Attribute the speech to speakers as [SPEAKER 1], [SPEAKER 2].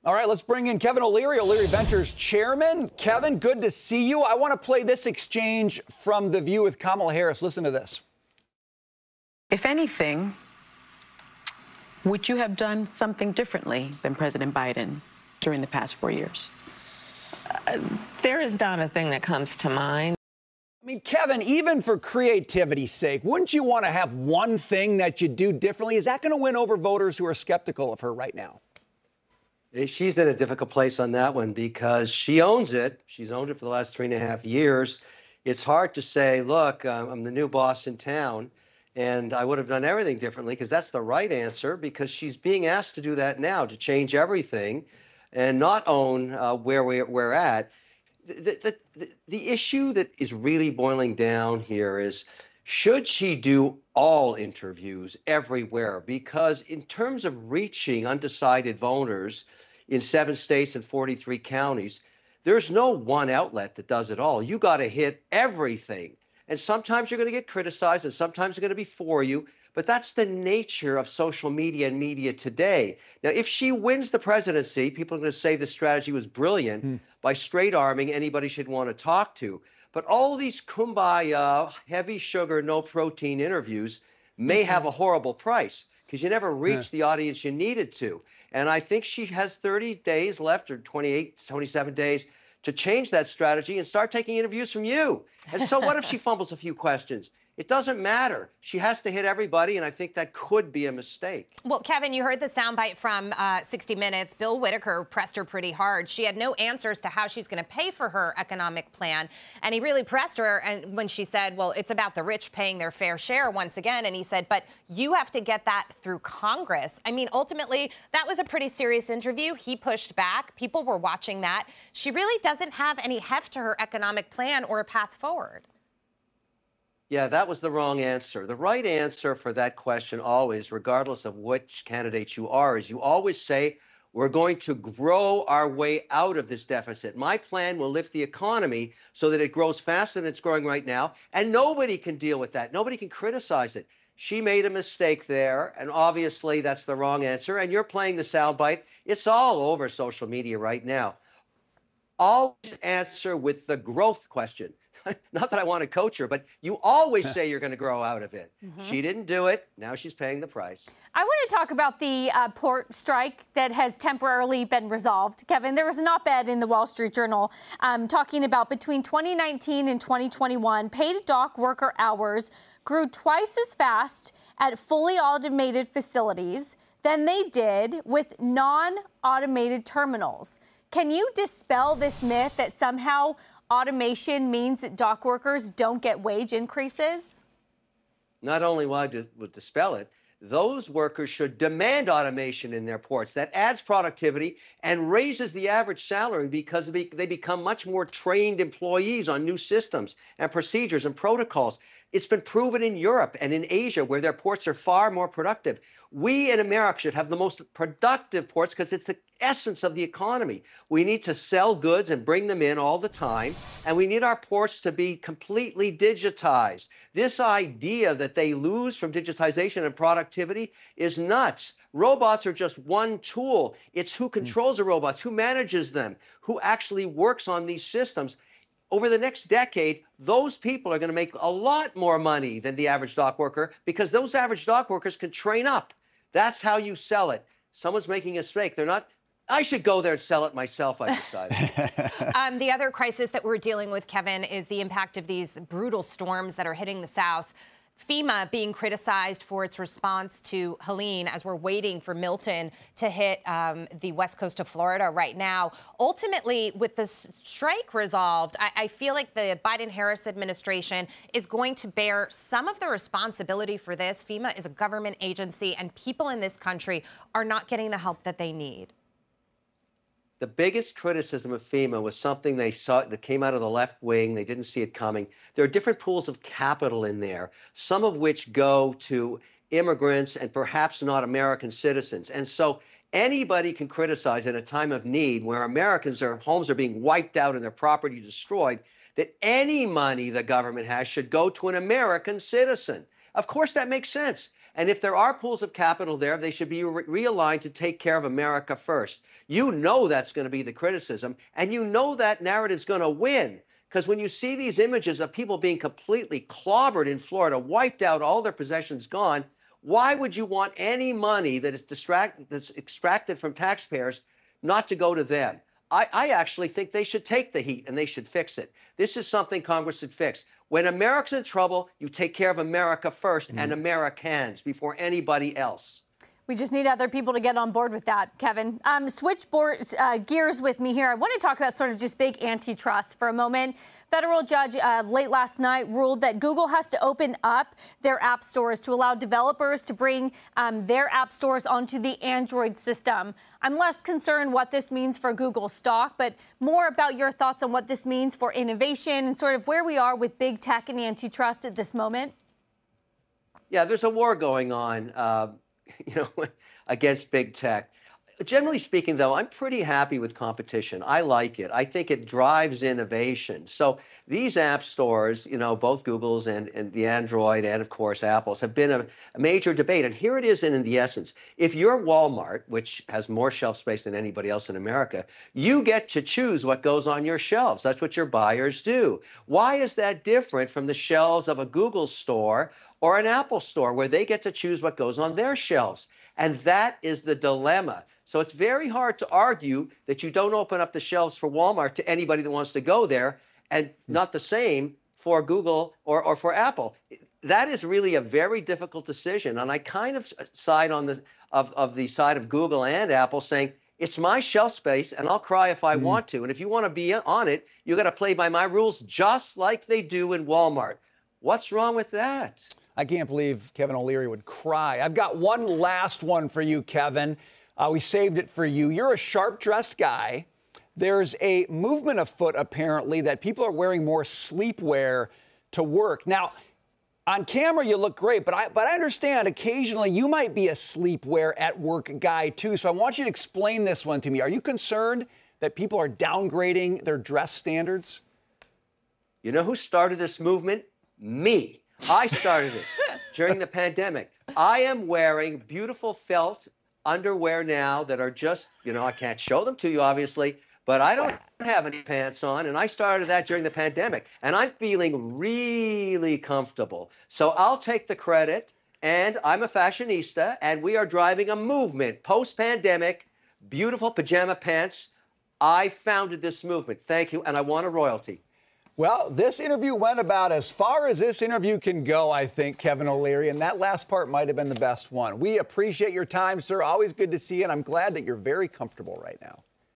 [SPEAKER 1] All right, let's bring in Kevin O'Leary, O'Leary Ventures chairman. Kevin, good to see you. I want to play this exchange from The View with Kamala Harris. Listen to this.
[SPEAKER 2] If anything, would you have done something differently than President Biden during the past 4 years?
[SPEAKER 3] There is not a thing that comes to mind.
[SPEAKER 1] I mean, Kevin, even for creativity's sake, wouldn't you want to have one thing that you do differently? Is that going to win over voters who are skeptical of her right now?
[SPEAKER 4] She's in a difficult place on that one because she owns it. She's owned it for the last 3.5 years. It's hard to say, look, I'm the new boss in town, and I would have done everything differently, because that's the right answer, because she's being asked to do that now, to change everything and not own where we're at. The issue that is really boiling down here is, should she do all interviews everywhere? Because in terms of reaching undecided voters in 7 states and 43 counties, there's no one outlet that does it all. You got to hit everything. And sometimes you're going to get criticized, and sometimes they're going to be for you. But that's the nature of social media and media today. Now, if she wins the presidency, people are going to say the strategy was brilliant by straight arming anybody she'd want to talk to. But all these kumbaya, heavy sugar, no protein interviews may have a horrible price, because you never reach the audience you needed to. And I think she has 30 days left, or 28, 27 days, to change that strategy and start taking interviews from you. And so what if she fumbles a few questions? It doesn't matter. She has to hit everybody, and I think that could be a mistake.
[SPEAKER 5] Well, Kevin, you heard the soundbite from 60 Minutes. Bill Whitaker pressed her pretty hard. She had no answers to how she's going to pay for her economic plan, and he really pressed her. And when she said, well, it's about the rich paying their fair share once again, and he said, but you have to get that through Congress. I mean, ultimately, that was a pretty serious interview. He pushed back. People were watching that. She really doesn't have any heft to her economic plan or a path forward.
[SPEAKER 4] Yeah, that was the wrong answer. The right answer for that question always, regardless of which candidate you are, is you always say, we're going to grow our way out of this deficit. My plan will lift the economy so that it grows faster than it's growing right now, and nobody can deal with that. Nobody can criticize it. She made a mistake there, and obviously that's the wrong answer, and you're playing the soundbite. It's all over social media right now. Always answer with the growth question. Not that I want to coach her, but you always say you're going to grow out of it. She didn't do it. Now she's paying the price.
[SPEAKER 6] I want to talk about the port strike that has temporarily been resolved. Kevin, there was an op-ed in the Wall Street Journal talking about between 2019 and 2021, paid dock worker hours grew twice as fast at fully automated facilities than they did with non-automated terminals. Can you dispel this myth that somehow automation means that dock workers don't get wage increases?
[SPEAKER 4] Not only will I dispel it, those workers should demand automation in their ports. That adds productivity and raises the average salary, because they become much more trained employees on new systems and procedures and protocols. It's been proven in Europe and in Asia, where their ports are far more productive. We in America should have the most productive ports, because it's the essence of the economy. We need to sell goods and bring them in all the time, and we need our ports to be completely digitized. This idea that they lose from digitization and productivity is nuts. Robots are just one tool. It's who controls the robots, who manages them, who actually works on these systems. Over the next decade, those people are going to make a lot more money than the average dock worker, because those average dock workers can train up. That's how you sell it. Someone's making a mistake. They're not. I should go there and sell it myself, I decided.
[SPEAKER 5] The other crisis that we're dealing with, Kevin, is the impact of these brutal storms that are hitting the South. FEMA being criticized for its response to Helene, as we're waiting for Milton to hit the west coast of Florida right now. Ultimately, with the strike resolved, I feel like the Biden-Harris administration is going to bear some of the responsibility for this. FEMA is a government agency, and people in this country are not getting the help that they need.
[SPEAKER 4] The biggest criticism of FEMA was something they saw that came out of the left wing. They didn't see it coming. There are different pools of capital in there, some of which go to immigrants and perhaps not American citizens. And so anybody can criticize in a time of need, where Americans, their homes are being wiped out and their property destroyed, that any money the government has should go to an American citizen. Of course, that makes sense. And if there are pools of capital there, they should be realigned to take care of America first. You know that's going to be the criticism, and you know that narrative's going to win. Because when you see these images of people being completely clobbered in Florida, wiped out, all their possessions gone, why would you want any money that is that's extracted from taxpayers not to go to them? I actually think they should take the heat and they should fix it. This is something Congress should fix. When America's in trouble, you take care of America first and Americans before anybody else.
[SPEAKER 6] We just need other people to get on board with that, Kevin. Switch gears with me here. I want to talk about sort of just big antitrust for a moment. Federal judge late last night ruled that Google has to open up their app stores to allow developers to bring their app stores onto the Android system. I'm less concerned what this means for Google stock, but more about your thoughts on what this means for innovation and sort of where we are with big tech and antitrust at this moment.
[SPEAKER 4] Yeah, there's a war going on, against big tech. Generally speaking, though, I'm pretty happy with competition. I like it. I think it drives innovation. So these app stores, both Google's and the Android and, of course, Apple's, have been a major debate. And here it is in the essence. If you're Walmart, which has more shelf space than anybody else in America, you get to choose what goes on your shelves. That's what your buyers do. Why is that different from the shelves of a Google store or an Apple store where they get to choose what goes on their shelves? And that is the dilemma. So it's very hard to argue that you don't open up the shelves for Walmart to anybody that wants to go there, and not the same for Google or for Apple. That is really a very difficult decision. And I kind of side on the side of Google and Apple, saying, it's my shelf space and I'll cry if I want to. And if you want to be on it, you got to play by my rules just like they do in Walmart. What's wrong with that?
[SPEAKER 1] I can't believe Kevin O'Leary would cry. I've got one last one for you, Kevin. We saved it for you. You're a sharp-dressed guy. There's a movement afoot, apparently, that people are wearing more sleepwear to work. Now, on camera, you look great, but I understand occasionally you might be a sleepwear at work guy, too. So I want you to explain this one to me. Are you concerned that people are downgrading their dress standards?
[SPEAKER 4] You know who started this movement? Me. I started it during the pandemic. I am wearing beautiful felt underwear now that are just, I can't show them to you, obviously, but I don't have any pants on. And I started that during the pandemic. And I'm feeling really comfortable. So I'll take the credit. And I'm a fashionista. And we are driving a movement post-pandemic, beautiful pajama pants. I founded this movement. Thank you. And I want a royalty.
[SPEAKER 1] Well, this interview went about as far as this interview can go, I think, Kevin O'Leary, and that last part might have been the best one. We appreciate your time, sir. Always good to see you, and I'm glad that you're very comfortable right now.